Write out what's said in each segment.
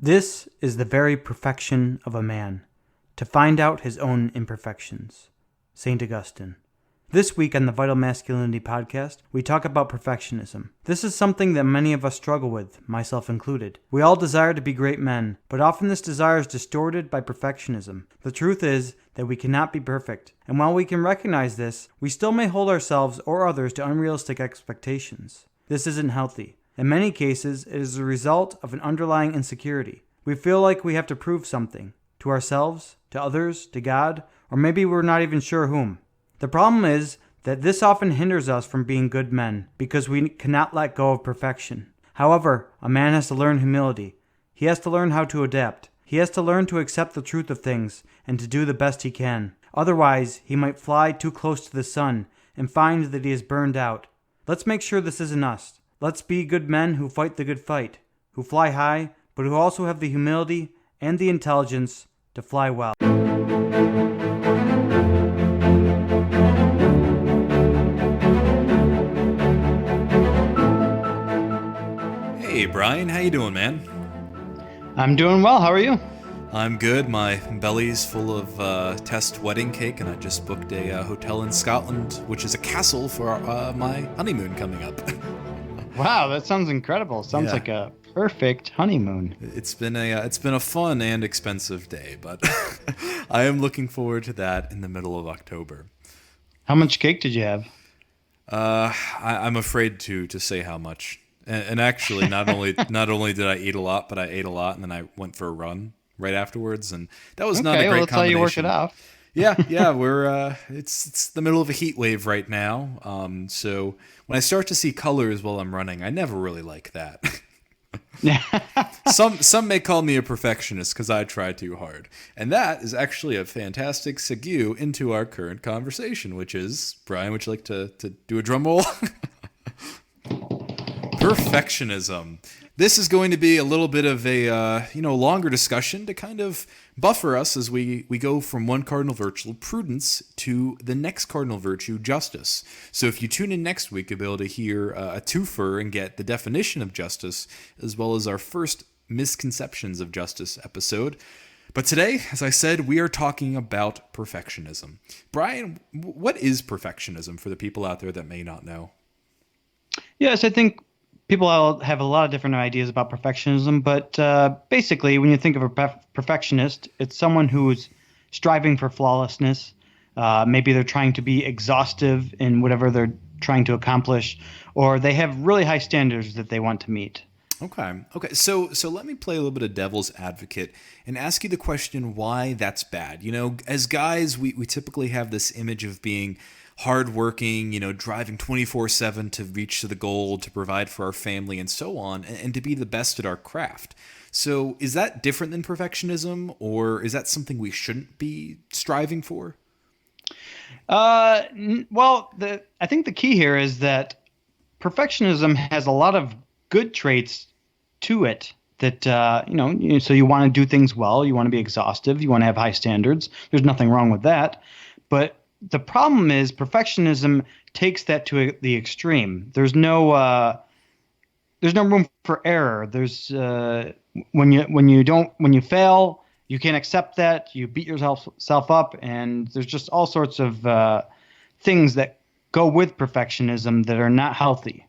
This is the very perfection of a man, to find out his own imperfections. St. Augustine. This week on the Vital Masculinity podcast, we talk about perfectionism. This is something that many of us struggle with, myself included. We all desire to be great men, but often this desire is distorted by perfectionism. The truth is that we cannot be perfect, and while we can recognize this, we still may hold ourselves or others to unrealistic expectations. This isn't healthy. In many cases, it is the result of an underlying insecurity. We feel like we have to prove something, to ourselves, to others, to God, or maybe we're not even sure whom. The problem is that this often hinders us from being good men, because we cannot let go of perfection. However, a man has to learn humility. He has to learn how to adapt. He has to learn to accept the truth of things and to do the best he can. Otherwise, he might fly too close to the sun and find that he is burned out. Let's make sure this isn't us. Let's be good men who fight the good fight, who fly high, but who also have the humility and the intelligence to fly well. Hey Brian, how you doing, man? I'm doing well. How are you? I'm good. My belly's full of test wedding cake, and I just booked a hotel in Scotland, which is a castle for my honeymoon coming up. Wow, that sounds incredible. Sounds like a perfect honeymoon. It's been a fun and expensive day, but I am looking forward to that in the middle of October. How much cake did you have? I'm afraid to say how much. And actually, not only did I eat a lot, but I ate a lot, and then I went for a run right afterwards, and that was not a great that's combination. How you work it out. Yeah, we're it's the middle of a heat wave right now. So when I start to see colors while I'm running, I never really like that. Some may call me a perfectionist because I try too hard, and that is actually a fantastic segue into our current conversation, which is, Brian, would you like to do a drum roll? Perfectionism. This is going to be a little bit of a longer discussion to kind of buffer us as we go from one cardinal virtue, prudence, to the next cardinal virtue, justice. So if you tune in next week, you'll be able to hear a twofer and get the definition of justice, as well as our first misconceptions of justice episode. But today, as I said, we are talking about perfectionism. Brian, what is perfectionism for the people out there that may not know? Yes, I think people have a lot of different ideas about perfectionism, but basically, when you think of a perfectionist, it's someone who's striving for flawlessness. Maybe they're trying to be exhaustive in whatever they're trying to accomplish, or they have really high standards that they want to meet. Okay. So let me play a little bit of devil's advocate and ask you the question why that's bad. You know, as guys, we typically have this image of being hardworking, driving 24/7 to reach to the goal, to provide for our family and so on, and to be the best at our craft. So is that different than perfectionism, or is that something we shouldn't be striving for? I think the key here is that perfectionism has a lot of good traits to it that, so you want to do things well, you want to be exhaustive, you want to have high standards. There's nothing wrong with that. But the problem is perfectionism takes that to the extreme. There's no room for error. There's when you fail, you can't accept that. You beat yourself up, and there's just all sorts of things that go with perfectionism that are not healthy.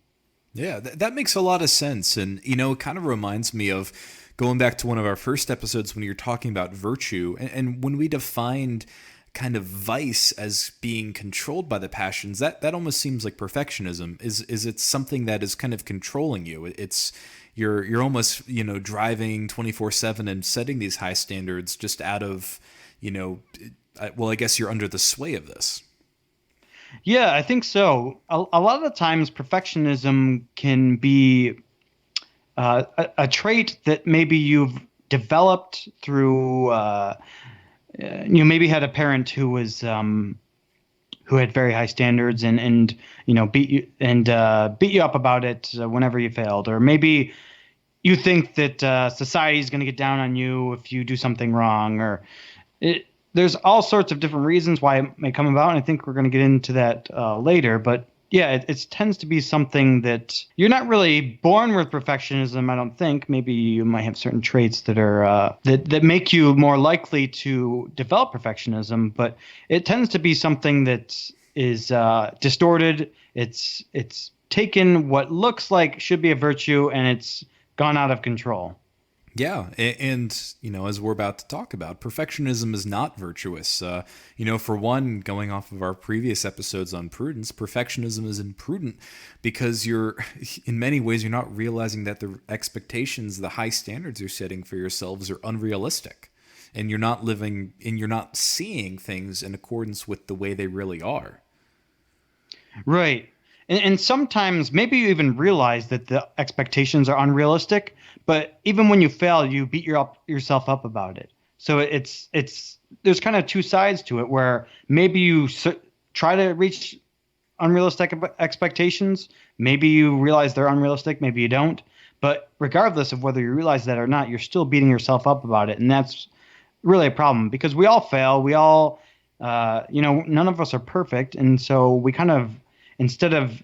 Yeah, that makes a lot of sense, and it kind of reminds me of going back to one of our first episodes when you're talking about virtue, and when we defined kind of vice as being controlled by the passions, that almost seems like perfectionism. Is it something that is kind of controlling you? It's you're almost driving 24/7 and setting these high standards just out of I guess you're under the sway of this. Yeah, I think so. A lot of the times perfectionism can be a trait that maybe you've developed through you maybe had a parent who was who had very high standards and beat you up about it whenever you failed, or maybe you think that society is going to get down on you if you do something wrong, or there's all sorts of different reasons why it may come about, and I think we're going to get into that later. But Yeah, it tends to be something that you're not really born with perfectionism, I don't think. Maybe you might have certain traits that are that make you more likely to develop perfectionism, but it tends to be something that is distorted. It's taken what looks like should be a virtue, and it's gone out of control. Yeah, and as we're about to talk about, perfectionism is not virtuous. For one, going off of our previous episodes on prudence, perfectionism is imprudent because in many ways, you're not realizing that the expectations, the high standards you're setting for yourselves are unrealistic, and you're not seeing things in accordance with the way they really are. Right. And sometimes maybe you even realize that the expectations are unrealistic, but even when you fail, you beat yourself up about it. So it's there's kind of two sides to it where maybe you try to reach unrealistic expectations, maybe you realize they're unrealistic, maybe you don't. But regardless of whether you realize that or not, you're still beating yourself up about it, and that's really a problem because we all fail. We all, none of us are perfect, and so we kind of instead of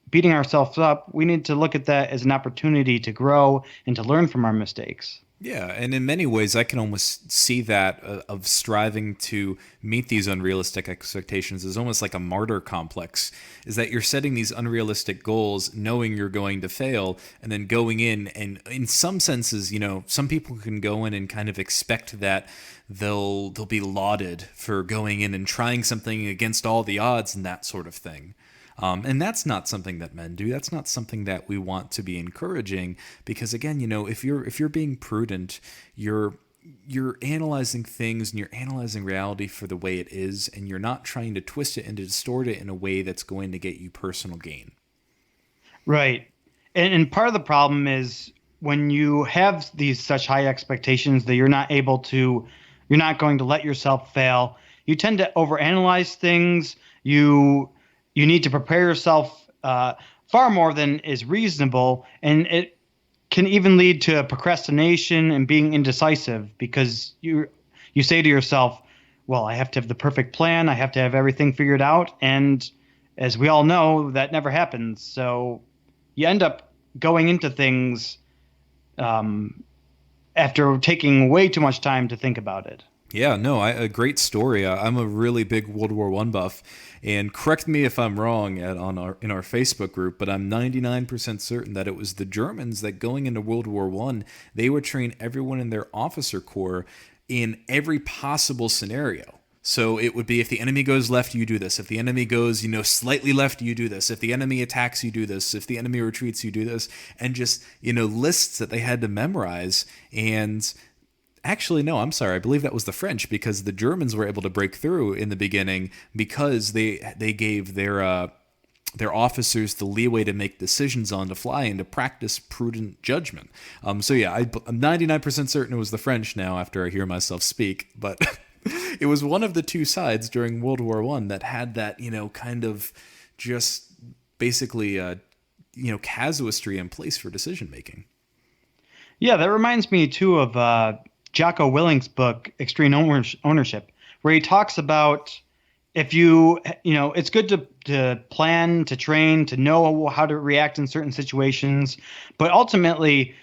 beating ourselves up, we need to look at that as an opportunity to grow and to learn from our mistakes. Yeah, and in many ways, I can almost see that of striving to meet these unrealistic expectations as almost like a martyr complex. Is that you're setting these unrealistic goals, knowing you're going to fail, and then going in, and in some senses, some people can go in and kind of expect that they'll be lauded for going in and trying something against all the odds and that sort of thing. And that's not something that men do. That's not something that we want to be encouraging because, again, if you're being prudent, you're analyzing things and you're analyzing reality for the way it is, and you're not trying to twist it and to distort it in a way that's going to get you personal gain. Right. And part of the problem is when you have these such high expectations that you're not going to let yourself fail, you tend to overanalyze things. You need to prepare yourself far more than is reasonable, and it can even lead to procrastination and being indecisive because you say to yourself, well, I have to have the perfect plan, I have to have everything figured out, and as we all know, that never happens. So you end up going into things after taking way too much time to think about it. Yeah, no, a great story. I'm a really big World War I buff, and correct me if I'm wrong in our Facebook group, but I'm 99% certain that it was the Germans that going into World War I, they would train everyone in their officer corps in every possible scenario. So it would be if the enemy goes left, you do this. If the enemy goes, slightly left, you do this. If the enemy attacks, you do this. If the enemy retreats, you do this. And just, lists that they had to memorize. And actually, no, I'm sorry. I believe that was the French because the Germans were able to break through in the beginning because they gave their officers the leeway to make decisions on the fly and to practice prudent judgment. So yeah, I'm 99% certain it was the French now after I hear myself speak, but it was one of the two sides during World War I that had that, kind of just basically, casuistry in place for decision making. Yeah, that reminds me too of Jocko Willink's book, Extreme Ownership, where he talks about if it's good to plan, to train, to know how to react in certain situations, but ultimately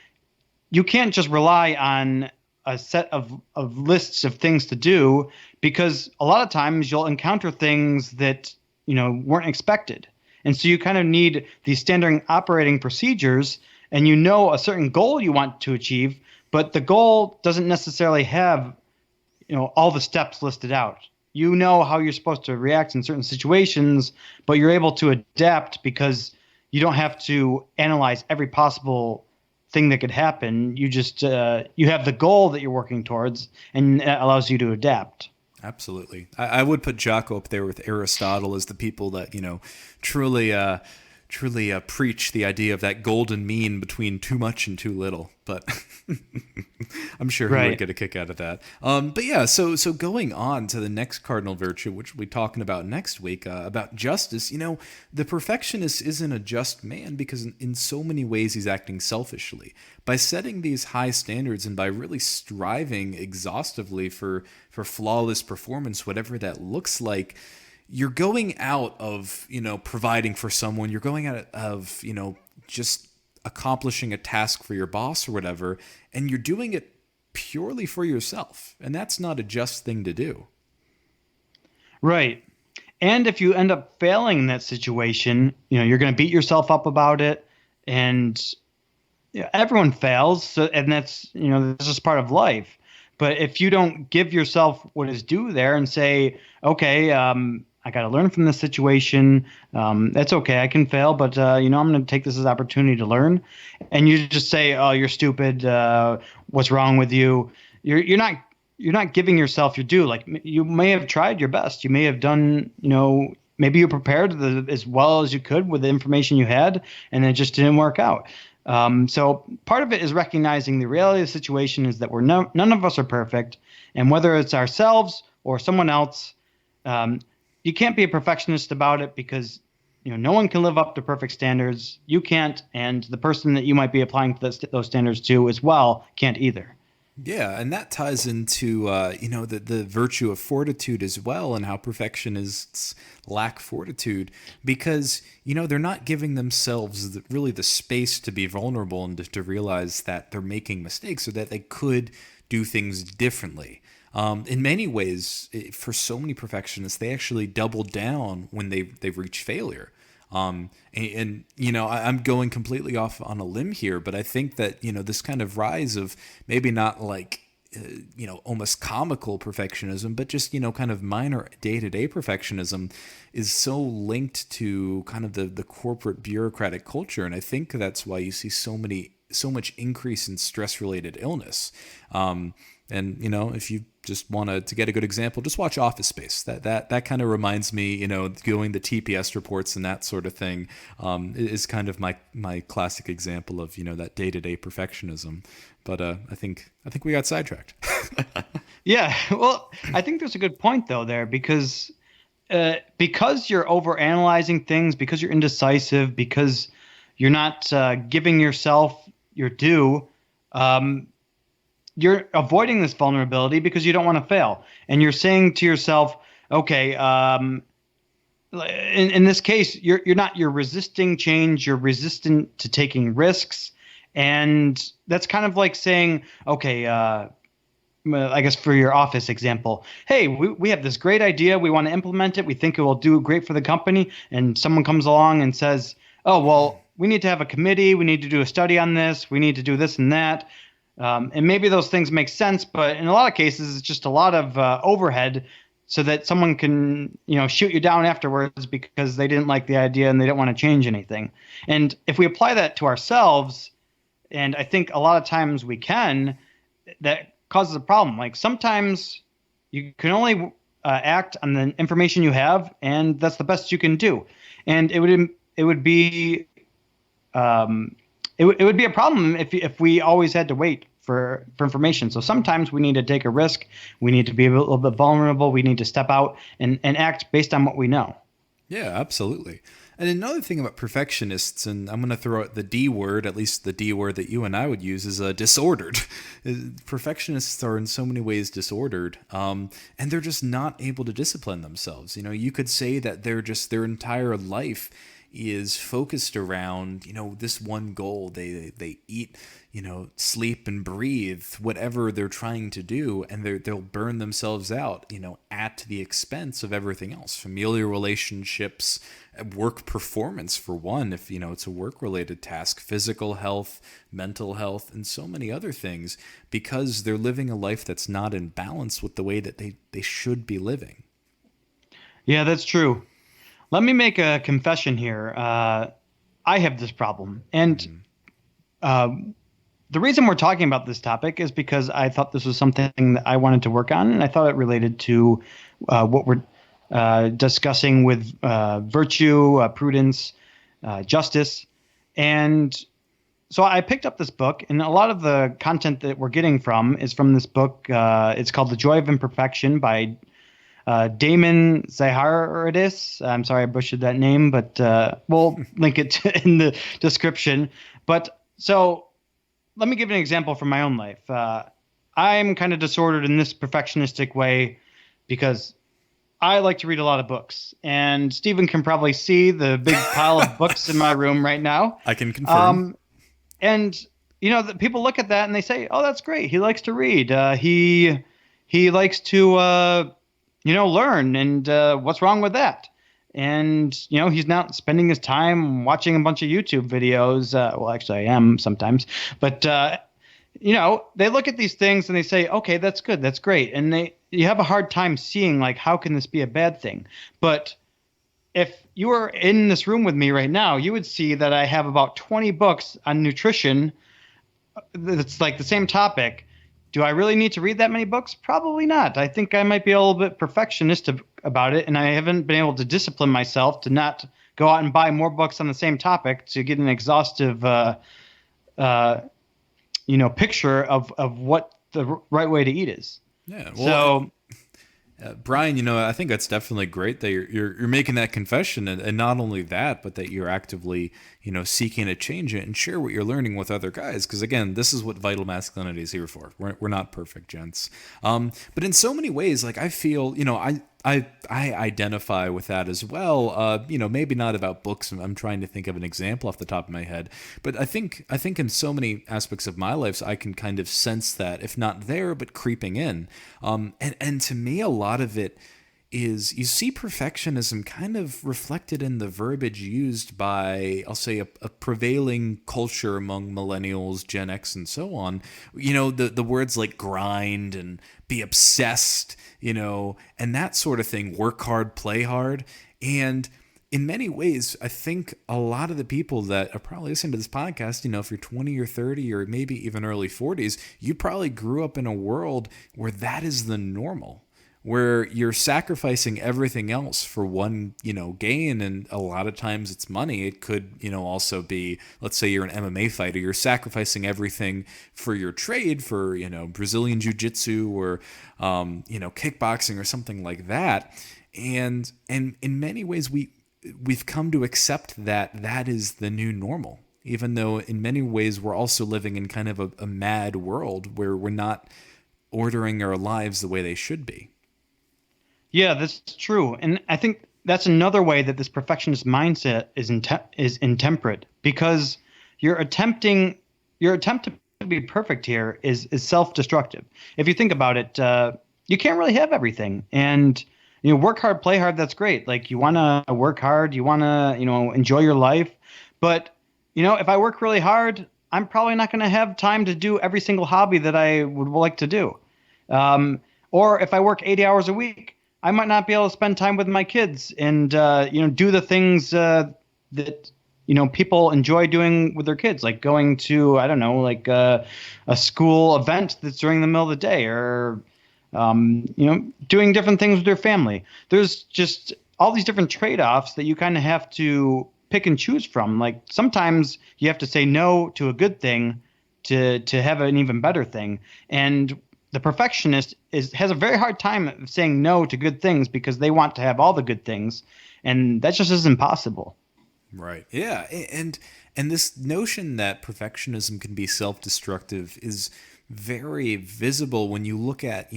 you can't just rely on a set of lists of things to do because a lot of times you'll encounter things that, weren't expected. And so you kind of need these standard operating procedures and a certain goal you want to achieve, but the goal doesn't necessarily have, all the steps listed out. You know how you're supposed to react in certain situations, but you're able to adapt because you don't have to analyze every possible thing that could happen. You just you have the goal that you're working towards, and that allows you to adapt. Absolutely. I would put Jocko up there with Aristotle as the people that, truly preach the idea of that golden mean between too much and too little. But I'm sure he would get a kick out of that. But yeah, so going on to the next cardinal virtue, which we'll be talking about next week, about justice, the perfectionist isn't a just man because in so many ways he's acting selfishly. By setting these high standards and by really striving exhaustively for flawless performance, whatever that looks like, you're going out of, providing for someone, you're going out of, just accomplishing a task for your boss or whatever, and you're doing it purely for yourself. And that's not a just thing to do. Right. And if you end up failing in that situation, you're going to beat yourself up about it. And everyone fails. So, and that's, this is part of life. But if you don't give yourself what is due there and say, okay, I got to learn from this situation. That's okay. I can fail, but I'm going to take this as an opportunity to learn. And you just say, "Oh, you're stupid. What's wrong with you?" You're not giving yourself your due. Like, you may have tried your best. You may have done, maybe you prepared as well as you could with the information you had, and it just didn't work out. So part of it is recognizing the reality of the situation is that none of us are perfect, and whether it's ourselves or someone else, you can't be a perfectionist about it because no one can live up to perfect standards. You can't, and the person that you might be applying those standards to as well can't either. Yeah, and that ties into the virtue of fortitude as well, and how perfectionists lack fortitude because they're not giving themselves really the space to be vulnerable and to realize that they're making mistakes or that they could do things differently. In many ways, for so many perfectionists, they actually double down when they reach failure. I'm going completely off on a limb here, but I think that, this kind of rise of maybe not like, almost comical perfectionism, but just, kind of minor day-to-day perfectionism is so linked to kind of the corporate bureaucratic culture. And I think that's why you see so much increase in stress-related illness. And if you just want to get a good example, just watch Office Space. That kind of reminds me, doing the TPS reports and that sort of thing is kind of my classic example of that day-to-day perfectionism. But I think we got sidetracked. Yeah, well, I think there's a good point though there because you're overanalyzing things, because you're indecisive, because you're not giving yourself your due. You're avoiding this vulnerability because you don't want to fail. And you're saying to yourself, okay, in this case, you're resisting change. You're resistant to taking risks. And that's kind of like saying, okay, I guess for your office example, hey, we have this great idea. We want to implement it. We think it will do great for the company. And someone comes along and says, oh, well, we need to have a committee. We need to do a study on this. We need to do this and that. And maybe those things make sense, but in a lot of cases, it's just a lot of overhead so that someone can, shoot you down afterwards because they didn't like the idea and they don't want to change anything. And if we apply that to ourselves, and I think a lot of times we can, that causes a problem. Like sometimes you can only act on the information you have, and that's the best you can do. And it would be it would be a problem if we always had to wait for information. So sometimes we need to take a risk. We need to be a little bit vulnerable. We need to step out and act based on what we know. Yeah, absolutely. And another thing about perfectionists, and I'm going to throw out the D word, at least the D word that you and I would use, is disordered. Perfectionists are in so many ways disordered, and they're just not able to discipline themselves. You could say that their entire life is focused around, this one goal. They eat, sleep and breathe whatever they're trying to do, and they'll burn themselves out, at the expense of everything else. Familial relationships, work performance for one, if it's a work-related task, physical health, mental health, and so many other things, because they're living a life that's not in balance with the way that they should be living. Yeah, that's true. Let me make a confession here. I have this problem. And the reason we're talking about this topic is because I thought this was something that I wanted to work on, and I thought it related to what we're discussing with virtue, prudence, justice. And so I picked up this book, and a lot of the content that we're getting from is from this book. It's called The Joy of Imperfection by Damon Zaharidis. I'm sorry I butchered that name, but we'll link it in the description. But so let me give an example from my own life. I'm kind of disordered in this perfectionistic way because I like to read a lot of books, and Stephen can probably see the big pile of books in my room right now. I can confirm. And people look at that and they say, "Oh, that's great. He likes to read. He likes to learn. And what's wrong with that?" And he's not spending his time watching a bunch of YouTube videos. Well, actually, I am sometimes, but they look at these things and they say, "Okay, that's good. That's great." And you have a hard time seeing, like, how can this be a bad thing? But if you were in this room with me right now, you would see that I have about 20 books on nutrition. That's like the same topic. Do I really need to read that many books? Probably not. I think I might be a little bit perfectionist about it, and I haven't been able to discipline myself to not go out and buy more books on the same topic to get an exhaustive picture of what the right way to eat is. Yeah. Well, Brian, I think that's definitely great that you're making that confession, and not only that, but that you're actively, seeking to change it and share what you're learning with other guys. Because again, this is what Vital Masculinity is here for. We're not perfect, gents. But in so many ways, like I feel, I identify with that as well. Maybe not about books. I'm trying to think of an example off the top of my head, but I think in so many aspects of my life, I can kind of sense that, if not there, but creeping in. And to me, a lot of it is, you see perfectionism kind of reflected in the verbiage used by, I'll say, a prevailing culture among millennials, Gen X, and so on. The words like grind and be obsessed, and that sort of thing, work hard, play hard. And in many ways, I think a lot of the people that are probably listening to this podcast, if you're 20 or 30 or maybe even early 40s, you probably grew up in a world where that is the normal, where you're sacrificing everything else for one, gain. And a lot of times it's money. It could, also be, let's say you're an MMA fighter, you're sacrificing everything for your trade, for, Brazilian jiu-jitsu or, kickboxing or something like that. And in many ways, we've come to accept that is the new normal, even though in many ways we're also living in kind of a mad world where we're not ordering our lives the way they should be. Yeah, that's true. And I think that's another way that this perfectionist mindset is intemperate, because your attempt to be perfect here is self-destructive. If you think about it, you can't really have everything. And work hard, play hard, that's great. Like, you want to work hard, you want to, enjoy your life. But, if I work really hard, I'm probably not going to have time to do every single hobby that I would like to do. Or if I work 80 hours a week, I might not be able to spend time with my kids and, do the things that, people enjoy doing with their kids, like going to, I don't know, like a school event that's during the middle of the day, or, doing different things with their family. There's just all these different trade-offs that you kind of have to pick and choose from. Like, sometimes you have to say no to a good thing to have an even better thing. And the perfectionist has a very hard time saying no to good things because they want to have all the good things, and that just isn't possible. Right. Yeah. And this notion that perfectionism can be self-destructive is very visible when you look at,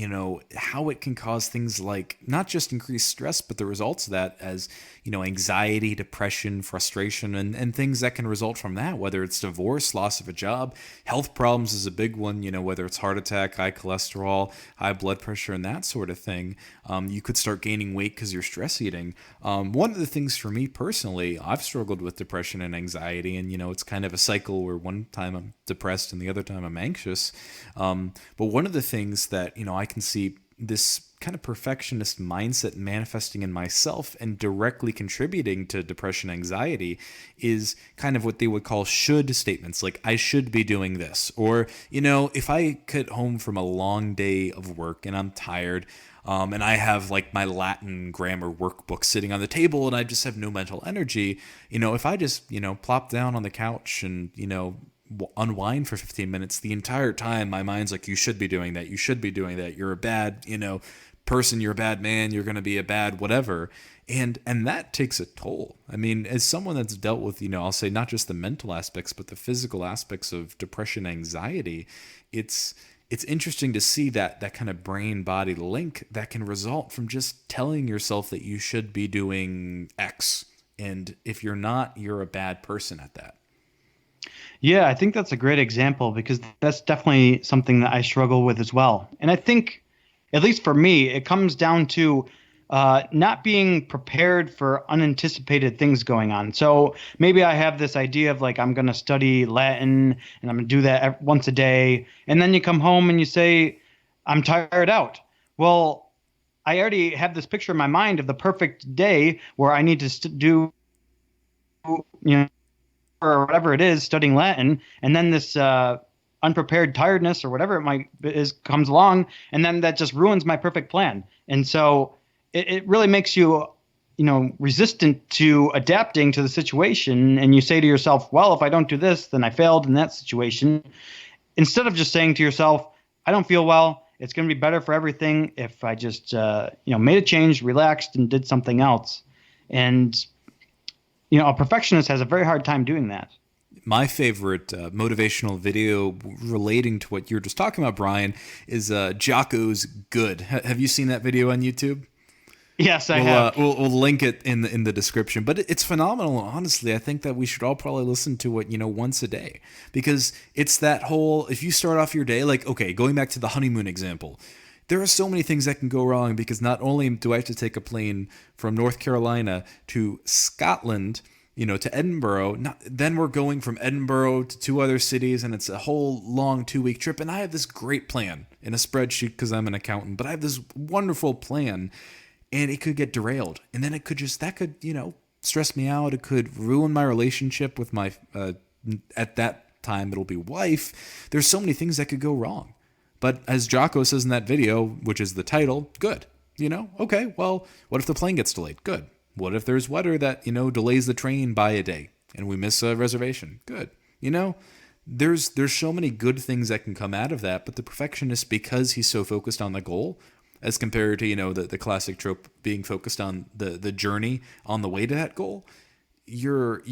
how it can cause things like not just increased stress, but the results of that as, anxiety, depression, frustration, and things that can result from that, whether it's divorce, loss of a job, health problems is a big one, whether it's heart attack, high cholesterol, high blood pressure, and that sort of thing. You could start gaining weight because you're stress eating. One of the things for me personally, I've struggled with depression and anxiety, and, it's kind of a cycle where one time I'm depressed and the other time I'm anxious. But one of the things that, I can see this kind of perfectionist mindset manifesting in myself and directly contributing to depression, anxiety, is kind of what they would call should statements. Like, I should be doing this. Or, if I get home from a long day of work and I'm tired, and I have like my Latin grammar workbook sitting on the table and I just have no mental energy, if I just, plop down on the couch and, unwind for 15 minutes, the entire time my mind's like, you should be doing that, you should be doing that, you're a bad person, you're a bad man, you're going to be a bad whatever, and that takes a toll. I mean, as someone that's dealt with, I'll say not just the mental aspects but the physical aspects of depression, anxiety, it's it's interesting to see that kind of brain body link that can result from just telling yourself that you should be doing X. And if you're not, you're a bad person at that. Yeah, I think that's a great example because that's definitely something that I struggle with as well. And I think, at least for me, it comes down to not being prepared for unanticipated things going on. So maybe I have this idea of like, I'm going to study Latin and I'm going to do that once a day. And then you come home and you say, I'm tired out. Well, I already have this picture in my mind of the perfect day where I need to do, or whatever it is, studying Latin, and then this unprepared tiredness or whatever it might is comes along, and then that just ruins my perfect plan. And so it really makes you, resistant to adapting to the situation. And you say to yourself, well, if I don't do this, then I failed in that situation. Instead of just saying to yourself, I don't feel well. It's going to be better for everything if I just, made a change, relaxed, and did something else. And a perfectionist has a very hard time doing that. My favorite motivational video relating to what you're just talking about, Brian, is Jocko's Good. Have you seen that video on YouTube? Yes, I have. We'll link it in the description. But it's phenomenal. Honestly, I think that we should all probably listen to it, once a day, because it's that whole, if you start off your day, like, okay, going back to the honeymoon example, there are so many things that can go wrong because not only do I have to take a plane from North Carolina to Scotland, to Edinburgh, then we're going from Edinburgh to 2 other cities, and it's a whole long 2-week trip. And I have this great plan in a spreadsheet because I'm an accountant, but I have this wonderful plan, and it could get derailed. And then that could stress me out. It could ruin my relationship with my, at that time, it'll be wife. There's so many things that could go wrong. But as Jocko says in that video, which is the title, good. Okay, well, what if the plane gets delayed? Good. What if there's weather that, delays the train by a day and we miss a reservation? Good. There's so many good things that can come out of that, but the perfectionist, because he's so focused on the goal, as compared to, the classic trope being focused on the journey on the way to that goal, you're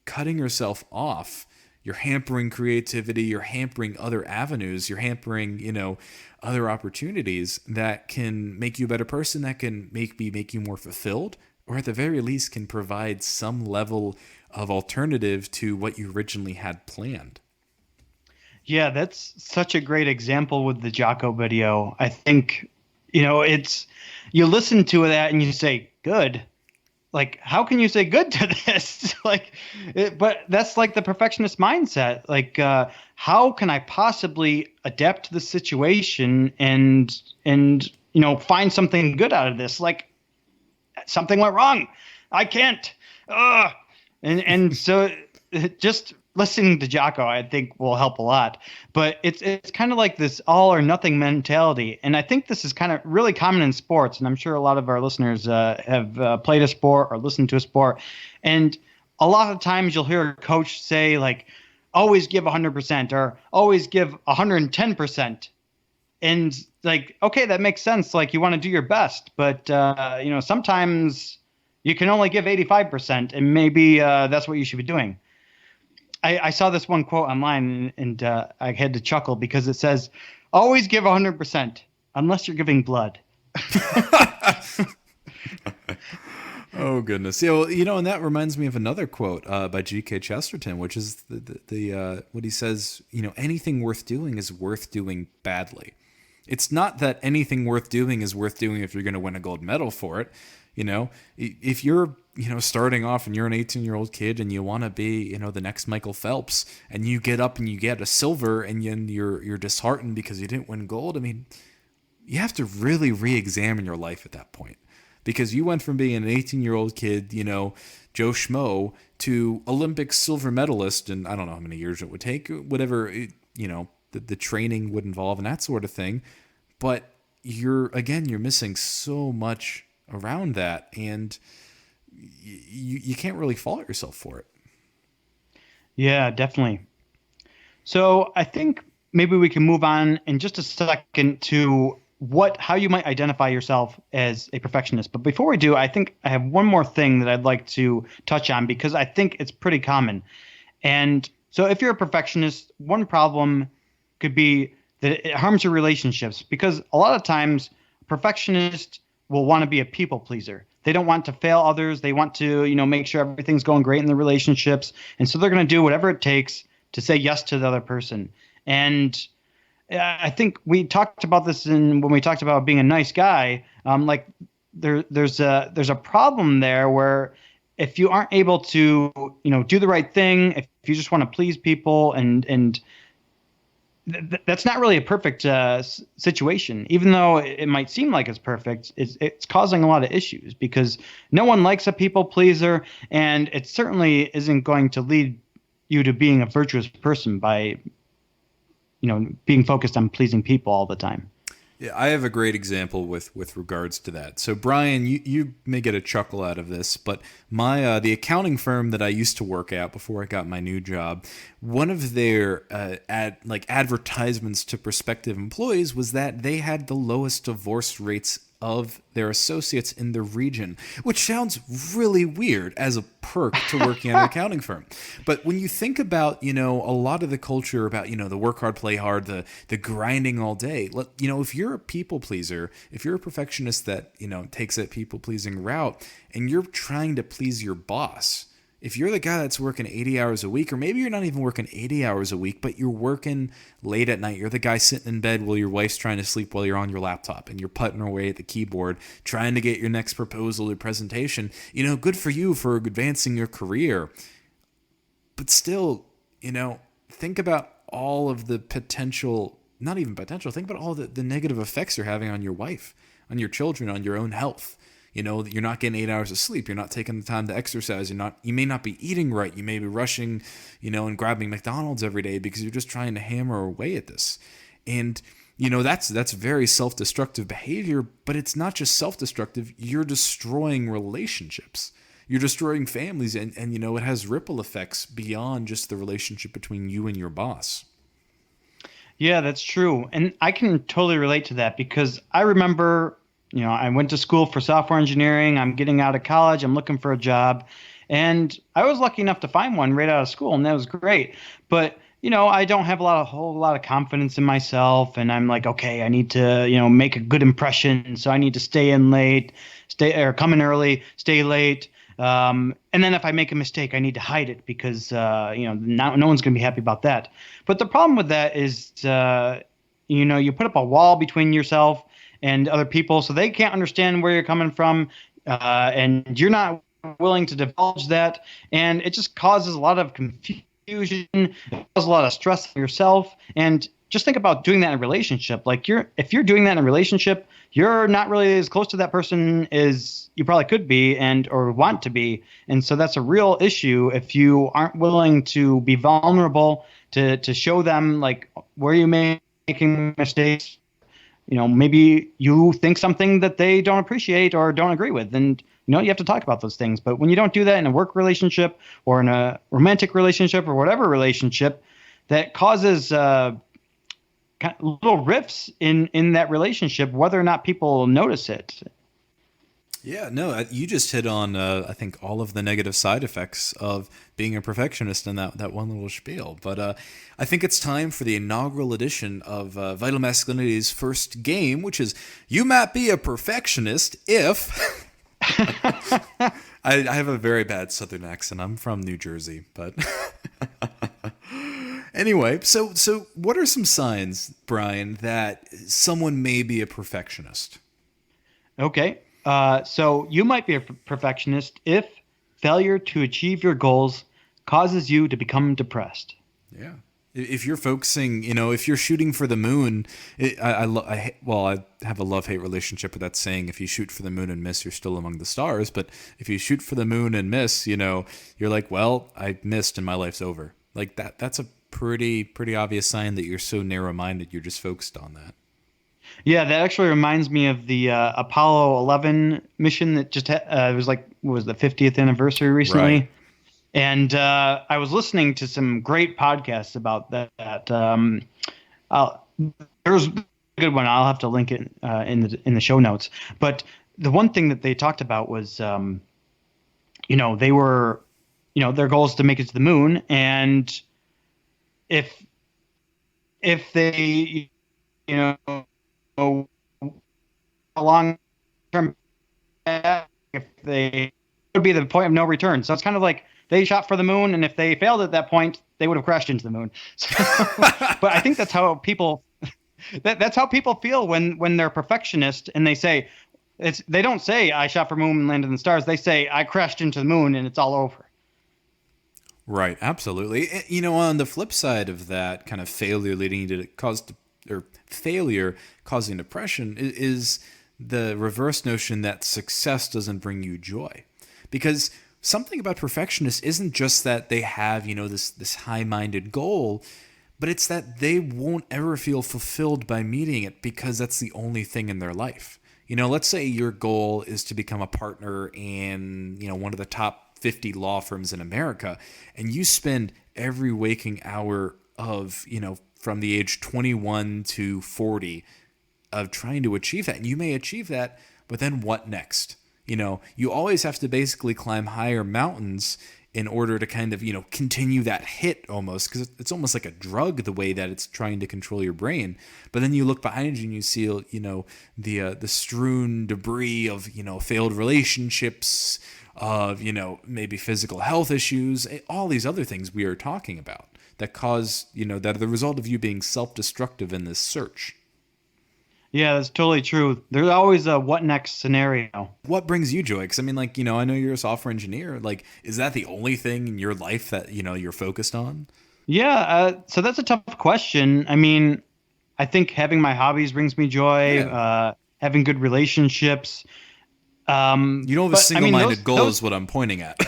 cutting yourself off. You're hampering creativity, you're hampering other avenues, you're hampering, other opportunities that can make you a better person, that can make you more fulfilled, or at the very least can provide some level of alternative to what you originally had planned. Yeah, that's such a great example with the Jocko video. I think, it's, you listen to that and you say, good. Like, how can you say good to this? But that's like the perfectionist mindset. Like, how can I possibly adapt to the situation and find something good out of this? Like, something went wrong. I can't. And so just listening to Jocko, I think, will help a lot. But it's kind of like this all or nothing mentality. And I think this is kind of really common in sports. And I'm sure a lot of our listeners have played a sport or listened to a sport. And a lot of times you'll hear a coach say, like, always give 100% or always give 110%. And like, okay, that makes sense. Like, you want to do your best. But, sometimes you can only give 85%. And maybe that's what you should be doing. I saw this one quote online and I had to chuckle because it says, always give 100% unless you're giving blood. Oh, goodness. Yeah, well, and that reminds me of another quote by G.K. Chesterton, which is the what he says, anything worth doing is worth doing badly. It's not that anything worth doing is worth doing if you're going to win a gold medal for it. If you're, starting off and you're an 18-year-old kid and you want to be, the next Michael Phelps, and you get up and you get a silver and you're disheartened because you didn't win gold. I mean, you have to really re-examine your life at that point, because you went from being an 18-year-old kid, Joe Schmo, to Olympic silver medalist, and I don't know how many years it would take, whatever, the training would involve and that sort of thing. But you're missing so much around that, and you can't really fault yourself for it. Yeah, definitely. So I think maybe we can move on in just a second to how you might identify yourself as a perfectionist. But before we do, I think I have one more thing that I'd like to touch on, because I think it's pretty common. And so if you're a perfectionist, one problem could be that it harms your relationships, because a lot of times perfectionists will want to be a people pleaser. They don't want to fail others. They want to, make sure everything's going great in the relationships. And so they're going to do whatever it takes to say yes to the other person. And I think we talked about this when we talked about being a nice guy. Like there's a problem there where if you aren't able to, do the right thing, if you just want to please people, and that's not really a perfect situation. Even though it might seem like it's perfect, it's causing a lot of issues because no one likes a people pleaser, and it certainly isn't going to lead you to being a virtuous person by, being focused on pleasing people all the time. Yeah, I have a great example with regards to that. So, Brian, you may get a chuckle out of this, but my the accounting firm that I used to work at before I got my new job, one of their advertisements to prospective employees was that they had the lowest divorce rates of their associates in the region, which sounds really weird as a perk to working at an accounting firm. But when you think about, a lot of the culture about, the work hard, play hard, the grinding all day, if you're a people pleaser, if you're a perfectionist that, takes that people pleasing route and you're trying to please your boss, if you're the guy that's working 80 hours a week, or maybe you're not even working 80 hours a week, but you're working late at night, you're the guy sitting in bed while your wife's trying to sleep while you're on your laptop and you're putting away at the keyboard, trying to get your next proposal or presentation, good for you for advancing your career. But still, think about all of the potential, not even potential, think about all the negative effects you're having on your wife, on your children, on your own health. You're not getting 8 hours of sleep. You're not taking the time to exercise. You may not be eating right. You may be rushing, and grabbing McDonald's every day because you're just trying to hammer away at this. And, that's very self-destructive behavior, but it's not just self-destructive. You're destroying relationships. You're destroying families, and it has ripple effects beyond just the relationship between you and your boss. Yeah, that's true. And I can totally relate to that because I remember, I went to school for software engineering. I'm getting out of college. I'm looking for a job. And I was lucky enough to find one right out of school, and that was great. But, I don't have a whole lot of confidence in myself. And I'm like, okay, I need to, make a good impression. So I need to stay in late, come in early, stay late. And then if I make a mistake, I need to hide it because, no one's going to be happy about that. But the problem with that is, you put up a wall between yourself and other people, so they can't understand where you're coming from, and you're not willing to divulge that, and it just causes a lot of confusion, it causes a lot of stress on yourself. And just think about doing that in a relationship. Like if you're doing that in a relationship, you're not really as close to that person as you probably could be or want to be, and so that's a real issue if you aren't willing to be vulnerable to show them like where you're making mistakes. Maybe you think something that they don't appreciate or don't agree with, and you have to talk about those things. But when you don't do that in a work relationship or in a romantic relationship or whatever relationship, that causes little rifts in that relationship, whether or not people notice it. Yeah, no, you just hit on, I think, all of the negative side effects of being a perfectionist in that one little spiel. But I think it's time for the inaugural edition of Vital Masculinity's first game, which is You Might Be a Perfectionist If... I have a very bad Southern accent. I'm from New Jersey, but... Anyway, so what are some signs, Brian, that someone may be a perfectionist? Okay. So you might be a perfectionist if failure to achieve your goals causes you to become depressed. Yeah. If you're focusing, if you're shooting for the moon, I have a love-hate relationship with that saying, if you shoot for the moon and miss, you're still among the stars. But if you shoot for the moon and miss, you're like, well, I missed and my life's over. Like that's a pretty obvious sign that you're so narrow-minded, you're just focused on that. Yeah, that actually reminds me of the Apollo 11 mission that just it was like, what was the 50th anniversary recently? Right. And I was listening to some great podcasts about that. There's a good one. I'll have to link it in the show notes. But the one thing that they talked about was, they were, their goal is to make it to the moon, and if they you know, a long term if they would be the point of no return. So it's kind of like they shot for the moon, and if they failed at that point, they would have crashed into the moon. So, but I think that's how people that's how people feel when they're perfectionist and they say they don't say I shot for moon and landed in the stars. They say I crashed into the moon and it's all over. Right, absolutely. You know, on the flip side of that kind of failure leading to or failure causing depression is the reverse notion that success doesn't bring you joy. Because something about perfectionists isn't just that they have, you know, this high-minded goal, but it's that they won't ever feel fulfilled by meeting it because that's the only thing in their life. You know, let's say your goal is to become a partner in, you know, one of the top 50 law firms in America, and you spend every waking hour of, you know, from the age 21 to 40 of trying to achieve that. And you may achieve that, but then what next? You know, you always have to basically climb higher mountains in order to kind of, you know, continue that hit almost, because it's almost like a drug the way that it's trying to control your brain. But then you look behind you and you see, you know, the strewn debris of, you know, failed relationships, of, you know, maybe physical health issues, all these other things we are talking about that cause, you know, that are the result of you being self-destructive in this search. Yeah, that's totally true. There's always a what next scenario. What brings you joy? Because I mean, like, you know, I know you're a software engineer. Like, is that the only thing in your life that, you know, you're focused on? Yeah, so that's a tough question. I mean, I think having my hobbies brings me joy. Yeah. Having good relationships. You don't have a But I mean, single-minded goal is what I'm pointing at.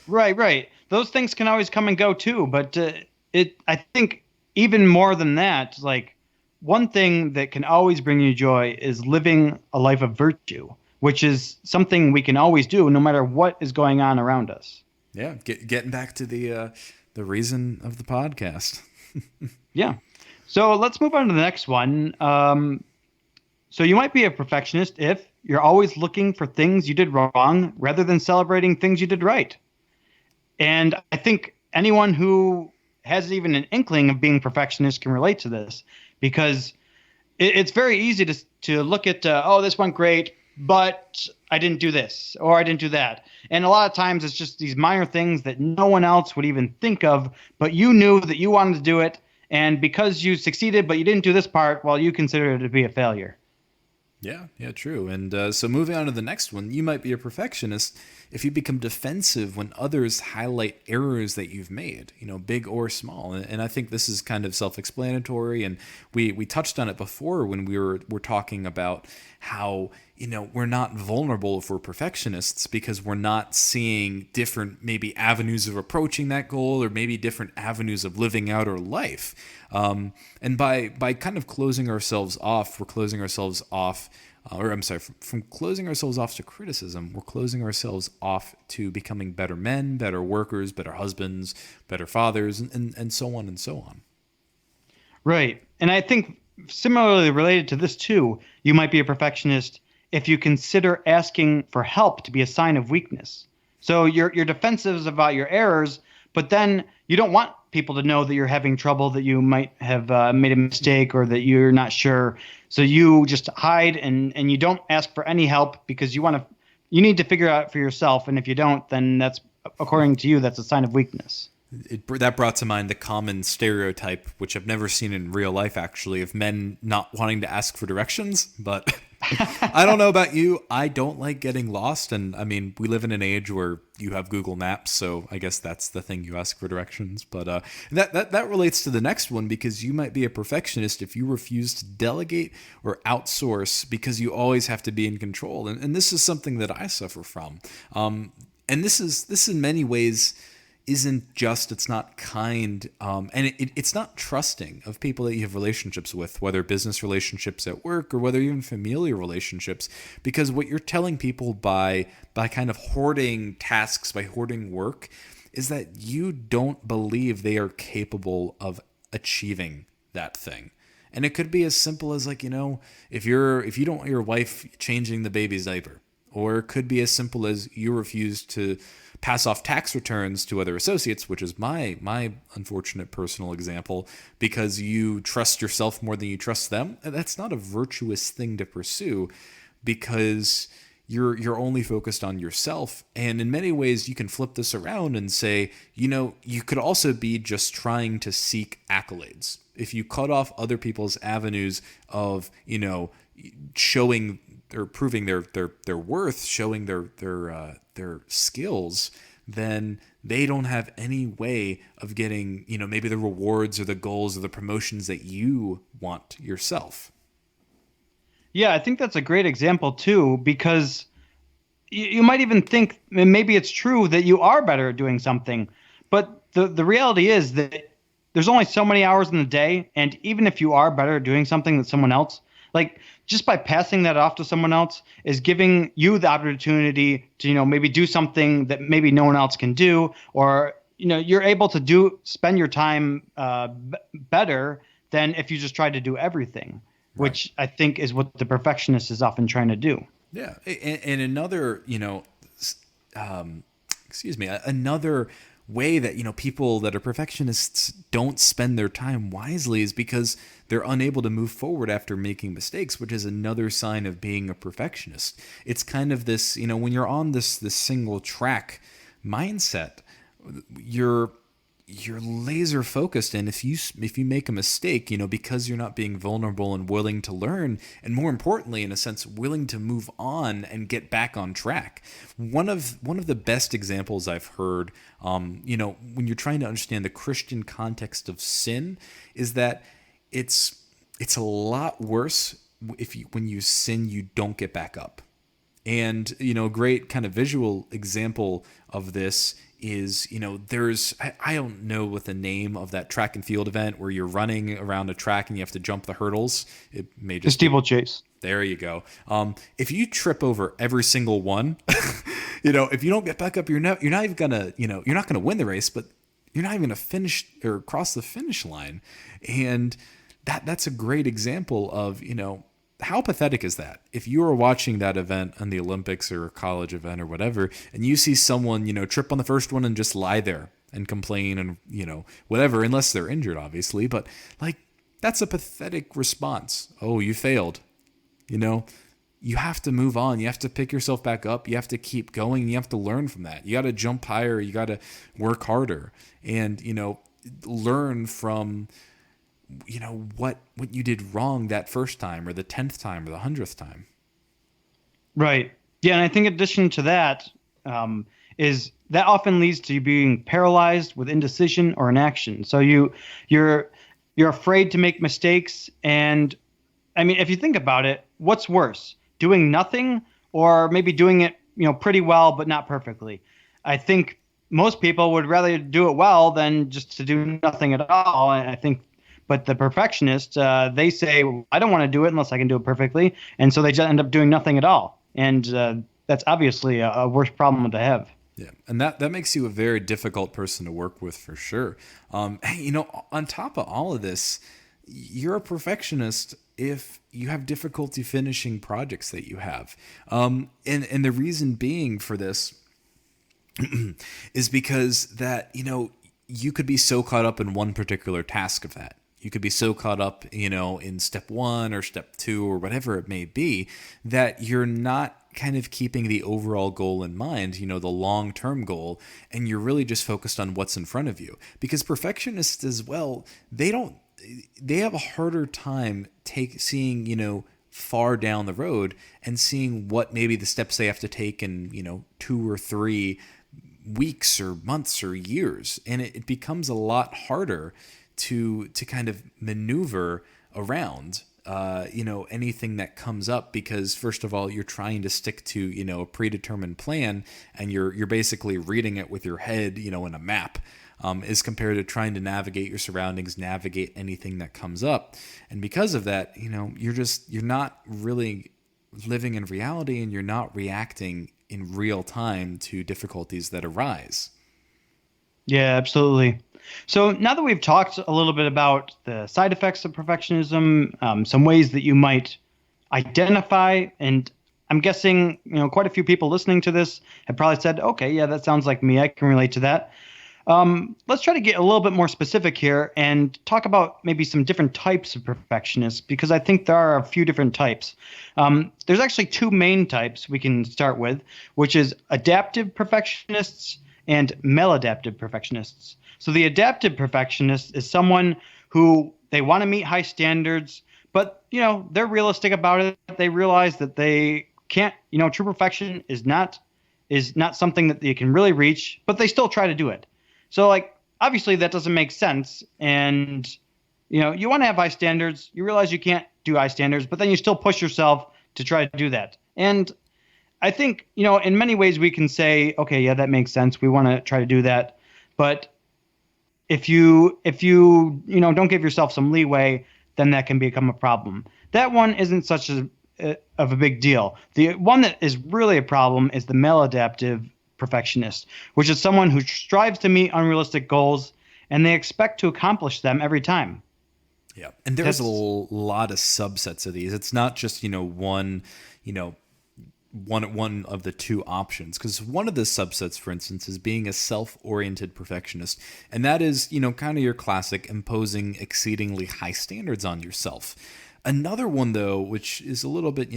right. Those things can always come and go too. But I think even more than that, like one thing that can always bring you joy is living a life of virtue, which is something we can always do no matter what is going on around us. Yeah, getting back to the reason of the podcast. Yeah. So let's move on to the next one. So you might be a perfectionist if you're always looking for things you did wrong rather than celebrating things you did right. And I think anyone who has even an inkling of being perfectionist can relate to this because it's very easy to look at, oh, this went great, but I didn't do this or I didn't do that. And a lot of times it's just these minor things that no one else would even think of, but you knew that you wanted to do it. And because you succeeded, but you didn't do this part, well, you consider it to be a failure. Yeah, true. And so moving on to the next one, you might be a perfectionist if you become defensive when others highlight errors that you've made, you know, big or small. And I think this is kind of self-explanatory. And we touched on it before when we're talking about how, you know, we're not vulnerable if we're perfectionists because we're not seeing different maybe avenues of approaching that goal or maybe different avenues of living out our life. And by kind of closing ourselves off, we're closing ourselves off, from closing ourselves off to criticism, we're closing ourselves off to becoming better men, better workers, better husbands, better fathers, and so on and so on. Right. And I think similarly related to this too, you might be a perfectionist if you consider asking for help to be a sign of weakness. So you're defensive about your errors, but then you don't want people to know that you're having trouble, that you might have made a mistake or that you're not sure. So you just hide and you don't ask for any help because you need to figure out for yourself. And if you don't, then that's, according to you, that's a sign of weakness. That brought to mind the common stereotype, which I've never seen in real life, actually, of men not wanting to ask for directions. But I don't know about you. I don't like getting lost. And I mean, we live in an age where you have Google Maps, so I guess that's the thing you ask for directions. But that relates to the next one because you might be a perfectionist if you refuse to delegate or outsource because you always have to be in control. And this is something that I suffer from. And this in many ways it's not kind, and it's not trusting of people that you have relationships with, whether business relationships at work or whether even familiar relationships, because what you're telling people by kind of hoarding tasks, by hoarding work, is that you don't believe they are capable of achieving that thing. And it could be as simple as, like, you know, if you don't want your wife changing the baby's diaper, Or it could be as simple as you refuse to pass off tax returns to other associates, which is my unfortunate personal example, because you trust yourself more than you trust them. And that's not a virtuous thing to pursue, because you're only focused on yourself. And in many ways, you can flip this around and say, you could also be just trying to seek accolades. If you cut off other people's avenues of, showing or proving their worth, showing their skills, then they don't have any way of getting, maybe the rewards or the goals or the promotions that you want yourself. Yeah, I think that's a great example too, because you might even think maybe it's true that you are better at doing something, but the reality is that there's only so many hours in the day, and even if you are better at doing something than someone else, like just by passing that off to someone else is giving you the opportunity to maybe do something that maybe no one else can do, or you're able to spend your time better than if you just tried to do everything. Right. Which I think is what the perfectionist is often trying to do. Yeah. And another, another way that, people that are perfectionists don't spend their time wisely is because they're unable to move forward after making mistakes, which is another sign of being a perfectionist. It's kind of this, when you're on this single track mindset, you're laser focused, and if you make a mistake, because you're not being vulnerable and willing to learn, and more importantly, in a sense, willing to move on and get back on track. One of the best examples I've heard, when you're trying to understand the Christian context of sin, is that it's a lot worse when you sin, you don't get back up. And, a great kind of visual example of this is, I don't know what the name of that track and field event where you're running around a track and you have to jump the hurdles. It may just the steeplechase. There you go. If you trip over every single one, if you don't get back up, you're not even gonna, you're not gonna win the race, but you're not even gonna finish or cross the finish line. And that's a great example of, how pathetic is that? If you are watching that event on the Olympics or a college event or whatever, and you see someone, trip on the first one and just lie there and complain and, whatever, unless they're injured, obviously. But that's a pathetic response. Oh, you failed. You have to move on. You have to pick yourself back up. You have to keep going. You have to learn from that. You got to jump higher. You got to work harder and, learn from what you did wrong that first time or the 10th time or the 100th time. Right. Yeah. And I think in addition to that, is that often leads to you being paralyzed with indecision or inaction. So you're afraid to make mistakes. And I mean, if you think about it, what's worse, doing nothing or maybe doing it, pretty well, but not perfectly? I think most people would rather do it well than just to do nothing at all. And I think, but the perfectionists, they say, I don't want to do it unless I can do it perfectly. And so they just end up doing nothing at all. And that's obviously a worse problem to have. Yeah. And that makes you a very difficult person to work with for sure. On top of all of this, you're a perfectionist if you have difficulty finishing projects that you have. And the reason being for this is because that, you could be so caught up in one particular task of that. You could be so caught up, in step 1 or step 2 or whatever it may be, that you're not kind of keeping the overall goal in mind, the long-term goal, and you're really just focused on what's in front of you. Because perfectionists as well, they have a harder time seeing, far down the road and seeing what maybe the steps they have to take in, 2 or 3 weeks or months or years. And it becomes a lot harder to kind of maneuver around, anything that comes up, because first of all, you're trying to stick to, a predetermined plan, and you're basically reading it with your head, in a map, as compared to trying to navigate your surroundings, navigate anything that comes up. And because of that, you're not really living in reality, and you're not reacting in real time to difficulties that arise. Yeah, absolutely. So now that we've talked a little bit about the side effects of perfectionism, some ways that you might identify and I'm guessing, quite a few people listening to this have probably said, okay, yeah, that sounds like me. I can relate to that. Let's try to get a little bit more specific here and talk about maybe some different types of perfectionists, because I think there are a few different types. There's actually two main types we can start with, which is adaptive perfectionists and maladaptive perfectionists. So the adaptive perfectionist is someone who they want to meet high standards, but they're realistic about it. They realize that they can't, true perfection is not something that they can really reach, but they still try to do it. So obviously that doesn't make sense. And, you want to have high standards. You realize you can't do high standards, but then you still push yourself to try to do that. And I think, in many ways we can say, okay, yeah, that makes sense. We want to try to do that. But if you don't give yourself some leeway, then that can become a problem. That one isn't such of a big deal. The one that is really a problem is the maladaptive perfectionist, which is someone who strives to meet unrealistic goals and they expect to accomplish them every time. Yeah. And there's a lot of subsets of these. It's not just, one of the two options, because one of the subsets, for instance, is being a self-oriented perfectionist. And that is, kind of your classic imposing exceedingly high standards on yourself. Another one, though, which is a little bit,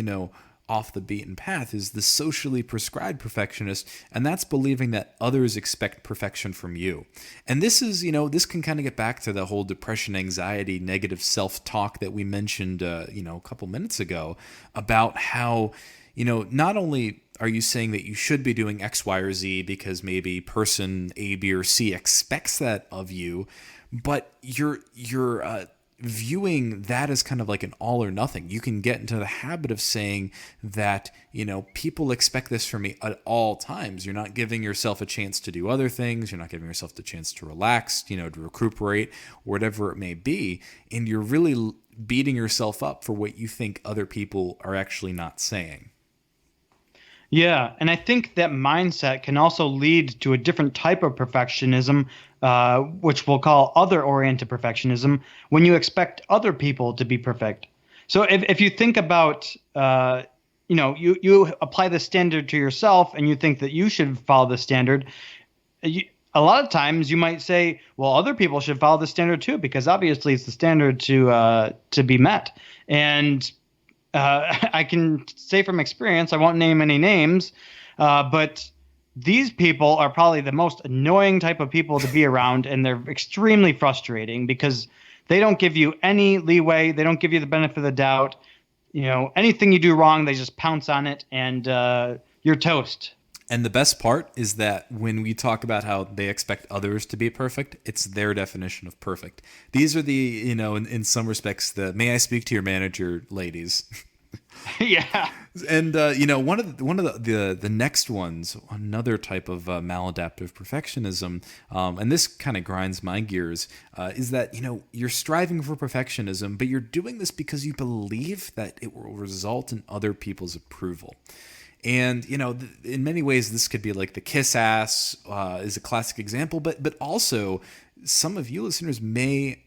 off the beaten path, is the socially prescribed perfectionist, and that's believing that others expect perfection from you. And this is, this can kind of get back to the whole depression, anxiety, negative self-talk that we mentioned, a couple minutes ago, about how, not only are you saying that you should be doing X, Y, or Z because maybe person A, B, or C expects that of you, but you're viewing that as kind of like an all or nothing. You can get into the habit of saying that, people expect this from me at all times. You're not giving yourself a chance to do other things. You're not giving yourself the chance to relax, to recuperate, whatever it may be. And you're really beating yourself up for what you think other people are actually not saying. Yeah, and I think that mindset can also lead to a different type of perfectionism, which we'll call other-oriented perfectionism, when you expect other people to be perfect. So if you think about, you apply the standard to yourself and you think that you should follow the standard, a lot of times you might say, well, other people should follow the standard too, because obviously it's the standard to be met. And I can say from experience, I won't name any names, but these people are probably the most annoying type of people to be around, and they're extremely frustrating because they don't give you any leeway. They don't give you the benefit of the doubt. Anything you do wrong, they just pounce on it, and you're toast. And the best part is that when we talk about how they expect others to be perfect, it's their definition of perfect. These are the, in some respects, the may I speak to your manager ladies. Yeah. And, one of the next ones, another type of maladaptive perfectionism, and this kind of grinds my gears, is that, you're striving for perfectionism, but you're doing this because you believe that it will result in other people's approval. And, in many ways, this could be like the kiss ass is a classic example, but also some of you listeners may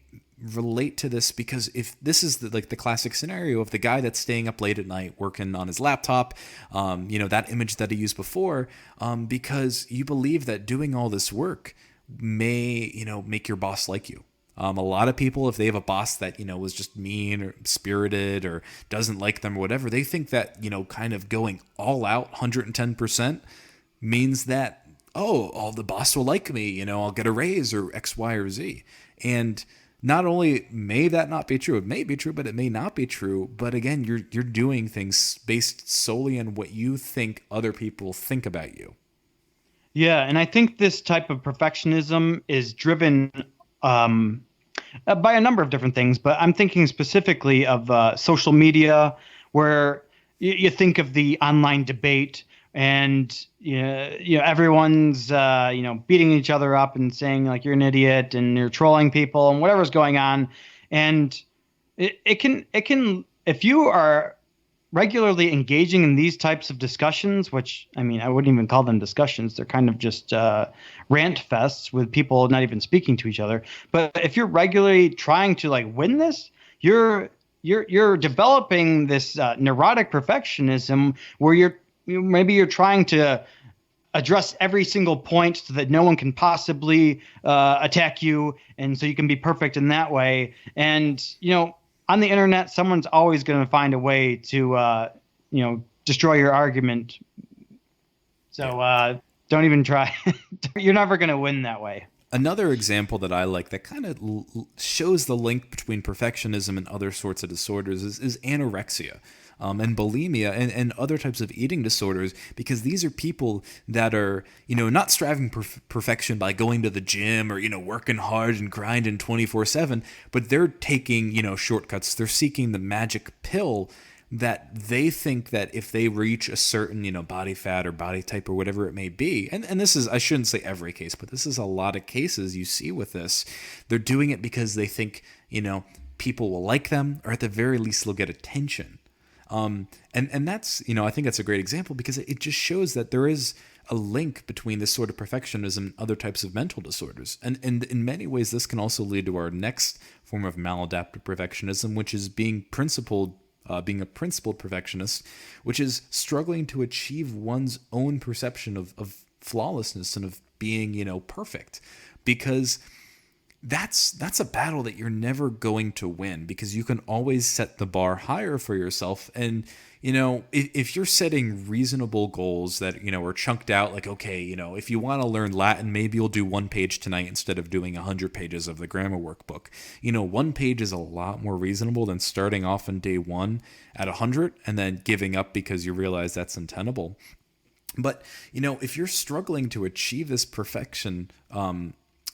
relate to this, because if this is the classic scenario of the guy that's staying up late at night working on his laptop, that image that he used before, because you believe that doing all this work may, make your boss like you. A lot of people, if they have a boss that, was just mean or spirited or doesn't like them or whatever, they think that, kind of going all out 110% means that, the boss will like me, I'll get a raise or X, Y, or Z. And not only may that not be true, it may be true, but it may not be true. But again, you're doing things based solely on what you think other people think about you. Yeah, and I think this type of perfectionism is driven by a number of different things, but I'm thinking specifically of social media, where you think of the online debate, and everyone's beating each other up and saying like you're an idiot and you're trolling people and whatever's going on, and it can if you are regularly engaging in these types of discussions, which, I mean, I wouldn't even call them discussions. They're kind of just rant fests with people not even speaking to each other. But if you're regularly trying to win this, you're you're developing this neurotic perfectionism where maybe you're trying to address every single point so that no one can possibly attack you, and so you can be perfect in that way. And on the internet, someone's always going to find a way to destroy your argument. So don't even try. You're never going to win that way. Another example that I like that kind of shows the link between perfectionism and other sorts of disorders is anorexia. And bulimia and other types of eating disorders, because these are people that are, not striving perfection by going to the gym or, working hard and grinding 24/7, but they're taking, shortcuts. They're seeking the magic pill that they think that if they reach a certain, body fat or body type or whatever it may be, and this is, I shouldn't say every case, but this is a lot of cases you see with this. They're doing it because they think, people will like them, or at the very least they'll get attention. And that's, I think that's a great example because it just shows that there is a link between this sort of perfectionism and other types of mental disorders. And in many ways, this can also lead to our next form of maladaptive perfectionism, which is being a principled perfectionist, which is struggling to achieve one's own perception of flawlessness and of being, perfect. Because that's a battle that you're never going to win, because you can always set the bar higher for yourself. And, if you're setting reasonable goals that, are chunked out, like, okay, if you want to learn Latin, maybe you'll do 1 page tonight instead of doing 100 pages of the grammar workbook. 1 page is a lot more reasonable than starting off on day 1 at 100 and then giving up because you realize that's untenable. But, if you're struggling to achieve this perfection,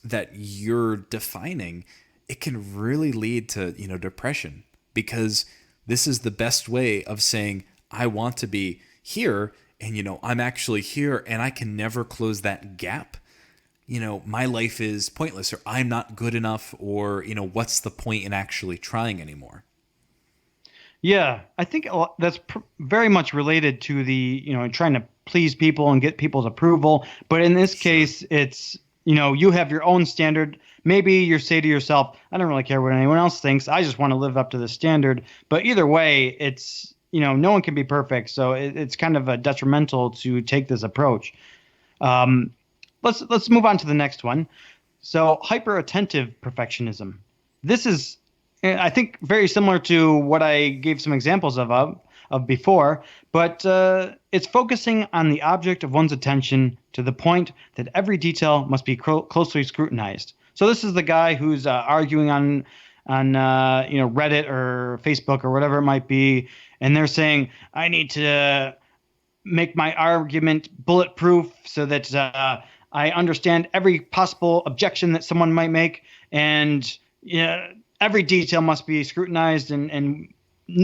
that you're defining, it can really lead to, depression, because this is the best way of saying, I want to be here and, I'm actually here and I can never close that gap. My life is pointless, or I'm not good enough, or, what's the point in actually trying anymore? Yeah, I think that's very much related to the, trying to please people and get people's approval. But in this case, it's, you have your own standard. Maybe you say to yourself, I don't really care what anyone else thinks. I just want to live up to the standard. But either way, it's, no one can be perfect. So it's kind of a detrimental to take this approach. Let's move on to the next one. So hyper-attentive perfectionism. This is, I think, very similar to what I gave some examples of before, but it's focusing on the object of one's attention to the point that every detail must be closely scrutinized. So this is the guy who's arguing on Reddit or Facebook or whatever it might be, and they're saying, I need to make my argument bulletproof so that I understand every possible objection that someone might make, and every detail must be scrutinized, and